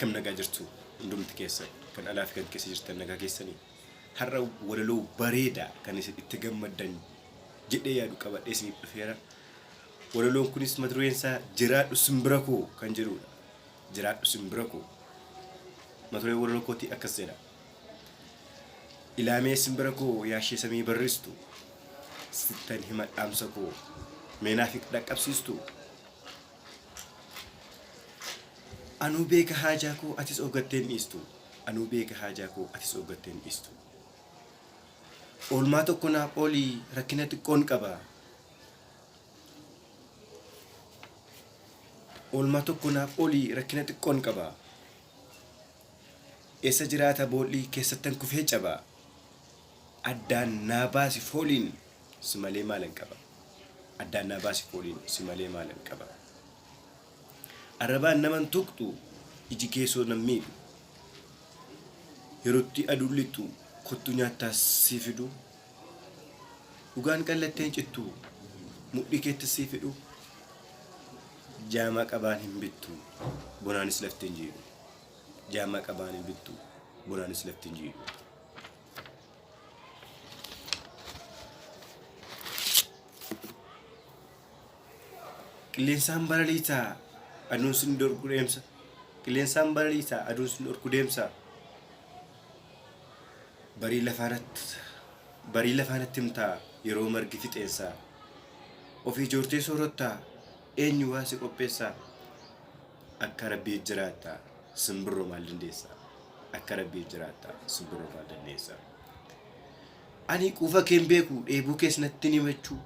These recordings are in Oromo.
akkam nagaa jirtu hundumti keessa kan alaa fi kan keessa jirtan nagaa keessanii har'a walaloo bareedaa kan itti gammaddan jedhee yaadu qabadhee isiniif dhufeera. Walaloon kunis mata dureen isaa jiraadhu simbira koo kan jedhudha. Jiraadhu simbira koo mata duree walaloo kootii akkas jedha. Ilaamee simbira koo yaashee samii barristu sittan hima dhaamsa koo meenaaf dhaqqabsiistu. Anuu beeka haajaa koo atis ogatteen dhiistu. Anuu beeka haajaa koo atis ogatteen dhiistu. Oolmaa tokko naaf oolii rakkina xiqqoon qaba. Oolmaa tokko naaf oolii rakkina xiqqoon qaba. Eessa jiraata boollii keessattan kufee caba. Addaan naa baasi fooliin si malee maalan qaba. Addaan naa baasi fooliin si malee maalan qaba. Arrabaan naman tuqxu iji keessoo nan miidhu. Yerootti aduun lixxu kottu nyaattaas sii fidu. Dhugaan qallatteen cittu mudhii keetti sii fidu. Jaamaa qabaan hin bittu bonaanis laftiin jiidhu. Jaamaa qabaan hin bittu bonaanis laftiin jiidhu. Qilleensaan baraliisaa aduun sin dorgu deemsa. Qilleensaan baraliisaa aduun sin dorgu deemsa. Barii lafaanatti himtaa yeroo margi fixeensaa. Ofii joortee soorottaa eenyu waa si qopheessaa. Akka Rabbii jiraattaa simbirroo maal dandeessaa. Akka Rabbii jiraattaa simbirroo maal dandeessaa. Ani quufa keen beeku dheebuu kees natti himachuu.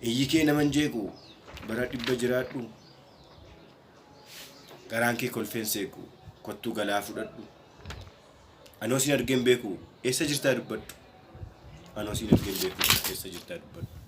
Iyyi kee naman jeequ bara dhibba jiraadhu. Garaan kee kolfeen seequ kottuu galaa fudhadhu. Anoo sin argeen beeku eessa jirtaa dubbadhu. Anoo sin argeen beeku eessa jirtaa dubbadhu.